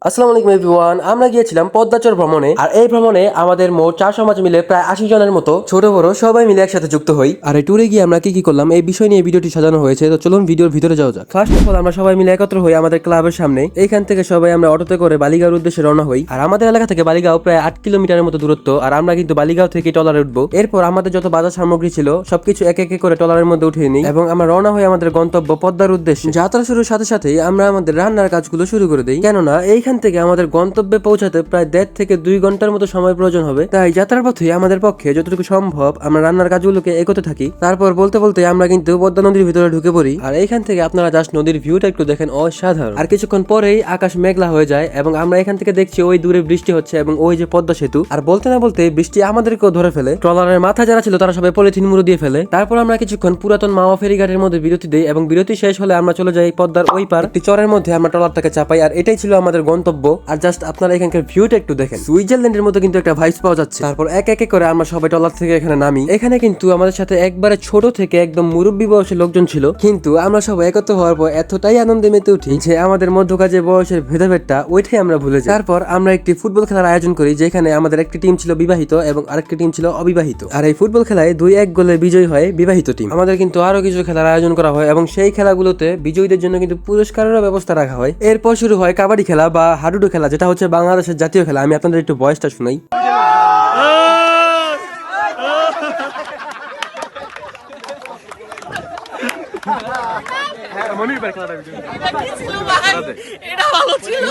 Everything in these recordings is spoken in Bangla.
আসসালামু আলাইকুম এভরিওয়ান। আমরা গিয়েছিলাম পদ্মাচর ভ্রমণে। আর এই ভ্রমণে আমাদের মোট 4 সমাজ মিলে প্রায় 80 জনের মতো ছোট বড় সবাই মিলে একসাথে যুক্ত হই। আর এই ট্যুরে গিয়ে আমরা কি করলাম এই বিষয় নিয়ে ভিডিওটি সাজানো হয়েছে। তো চলুন ভিডিওর ভিতরে যাওয়া যাক। ফার্স্ট অফ অল আমরা সবাই মিলে একত্র হই আমাদের ক্লাবের সামনে। এইখান থেকে সবাই আমরা অটোতে করে বালিগাঁওর উদ্দেশ্যে রওনা হই। আর আমাদের এলাকা থেকে বালিগাঁও প্রায় 8 কিলোমিটারের মতো দূরত্ব। আর আমরা কিন্তু বালিগাঁও থেকে ট্রলারে উঠবো। এরপর আমাদের যত বাজার সামগ্রী ছিল সবকিছু এক এক করে ট্রলারের মধ্যে উঠিয়ে নিই এবং আমরা রওনা হই আমাদের গন্তব্য পদ্মার উদ্দেশ্যে। যাত্রা শুরুর সাথে সাথেই আমরা আমাদের রান্নার কাজগুলো শুরু করে দিই, কেননা এইখান থেকে আমাদের গন্তব্যে পৌঁছাতে প্রায় 1.5 থেকে 2 ঘন্টার মতো সময় প্রয়োজন হবে। তাই যাত্রার পথে আমাদের পক্ষে যতটুকু সম্ভব আমরা রান্নার কাজগুলোকে এগোতে থাকি। তারপর বলতে বলতে আমরা কিন্তু পদ্মা নদীর ভিতরে ঢুকে পড়ি। আর এইখান থেকে আপনারা জাস্ট নদীর ভিউটা একটু দেখেন, অসাধারণ। আর কিছুক্ষণ পরেই আকাশ মেঘলা হয়ে যায় এবং আমরা এখান থেকে দেখছি ওই দূরে বৃষ্টি হচ্ছে এবং ওই যে পদ্মা সেতু। আর বলতে না বলতে বৃষ্টি আমাদেরকেও ধরে ফেলে। ট্রলারের মাথা যারা ছিল তারা সবাই পলিথিন মুড়ো দিয়ে ফেলে। তারপর আমরা কিছুক্ষণ পুরাতন মাওয়া ফেরিঘাটের মধ্যে বিরতি দিই এবং বিরতি শেষ হলে আমরা চলে যাই পদ্মার ওই পার একটি চরের মধ্যে। আমরা ট্রলারটাকে চাপাই আর এটাই ছিল আমাদের গন্তব্য। আর জাস্ট আপনারা এখানকার ভিউটা একটু দেখেন, সুইজারল্যান্ডের মতো কিন্তু একটা ভাইবস পাওয়া যাচ্ছে। তারপর এক এক করে আমরা সবাই ট্রলার থেকে এখানে নামি। এখানে কিন্তু আমাদের সাথে একবারে ছোট থেকে একদম মুরব্বী বয়সের লোকজন ছিল, কিন্তু আমরা সবাই একত্র হওয়ার পর এতটাই আনন্দে মেতে উঠি যে আমাদের মধ্যকার যে বয়সের ভেদাভেদটা ওইটাই আমরা ভুলে যাই। তারপর আমরা একটি ফুটবল খেলার আয়োজন করি, যেখানে আমাদের একটি টিম ছিল বিবাহিত এবং আরেকটি টিম ছিল অবিবাহিত। আর এই ফুটবল খেলায় 2-1 গোলে বিজয়ী হয় বিবাহিত টিম। আমাদের কিন্তু আরো কিছু খেলার আয়োজন করা হয় এবং সেই খেলাগুলোতে বিজয়ীদের জন্য কিন্তু পুরস্কারেরও ব্যবস্থা রাখা হয়। এরপর শুরু হয় কাবাডি খেলা বা হাডুডু খেলা, যেটা হচ্ছে বাংলাদেশের জাতীয় খেলা। আমি আপনাদের একটু ভয়েসটা শুনাই। এটা ভালো ছিল।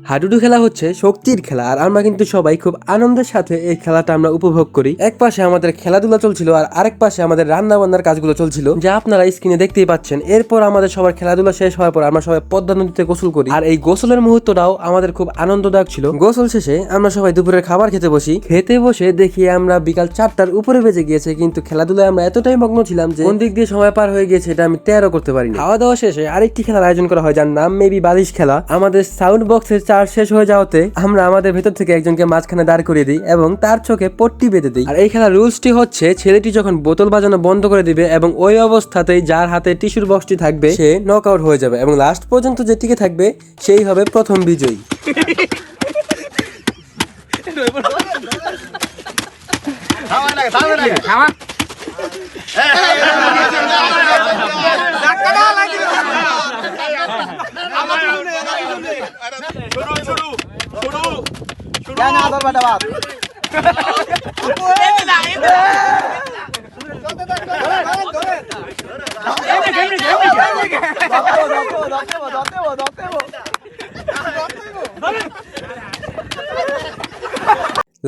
হাডুডু খেলা হচ্ছে শক্তির খেলা আর আমরা কিন্তু সবাই খুব আনন্দের সাথে এই খেলাটা আমরা উপভোগ করি। এক পাশে আমাদের খেলাধুলা চলছিল আর আরেক পাশে আমাদের রান্না বান্নার কাজগুলো চলছিল, যা আপনারা স্ক্রিনে দেখতেই পাচ্ছেন। এরপর আমাদের সবার খেলাধুলা শেষ হওয়ার পর আমরা সবাই পদ্মা নদীতে গোসল করি। আর এই গোসলের মুহূর্তটাও আমাদের খুব আনন্দদায়ক ছিল। গোসল শেষে আমরা সবাই দুপুরের খাবার খেতে বসি। খেতে বসে দেখি আমরা বিকাল 4টার উপরে বেজে গিয়েছে, কিন্তু খেলাধুলায় আমরা এতটাই মগ্ন ছিলাম যে কোন দিক দিয়ে সময় পার হয়ে গিয়েছে এটা আমি টেরও করতে পারিনি। খাওয়া দাওয়া শেষে আরেকটি খেলার আয়োজন করা হয়, যার নাম মেবি বালিশ খেলা। আমাদের সাউন্ড বক্সের চার্জ শেষ হয়ে যাওয়াতে আমরা আমাদের ভেতর থেকে একজনকে মাঝখানে দাঁড় করিয়ে দিই এবং তার চোখে পট্টি বেঁধে দিই। আর এই খেলার রুলসটি হচ্ছে, ছেলেটি যখন বোতল বাজানো বন্ধ করে দিবে এবং ওই অবস্থাতেই যার হাতে টিস্যুর বক্সটি থাকবে সে নক আউট হয়ে যাবে এবং লাস্ট পর্যন্ত যে টিকে থাকবে সেই হবে প্রথম বিজয়ী।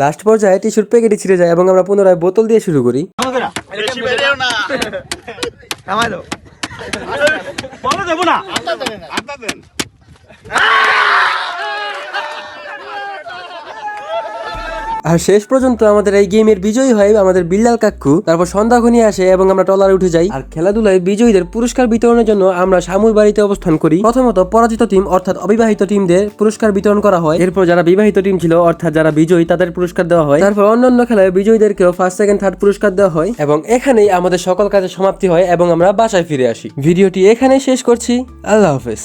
লাস্ট পর্যায়ে টিস্যুর প্যাকেটই ছিঁড়ে যায় এবং আমরা পুনরায় বোতল দিয়ে শুরু করি। আর শেষ পর্যন্ত আমাদের এই গেমের বিজয়ী হয় আমাদের বিল্লাল কাকু। তারপর সন্ধ্যা ঘনিয়ে আসে এবং আমরা ট্রলারে উঠে যাই। আর খেলাধুলায় বিজয়ীদের পুরস্কার বিতরণের জন্য আমরা শামুর বাড়িতে অবস্থান করি। প্রথমত পরাজিত টিম অর্থাৎ অবিবাহিত টিমদের পুরস্কার বিতরণ করা হয়। এরপর যারা বিবাহিত টিম ছিল অর্থাৎ যারা বিজয়ী তাদের পুরস্কার দেওয়া হয়। তারপর অন্যান্য খেলায় বিজয়ীদেরকেও ফার্স্ট সেকেন্ড থার্ড পুরস্কার দেওয়া হয় এবং এখানেই আমাদের সকল কাজের সমাপ্তি হয় এবং আমরা বাসায় ফিরে আসি। ভিডিওটি এখানেই শেষ করছি। আল্লাহ হাফেজ।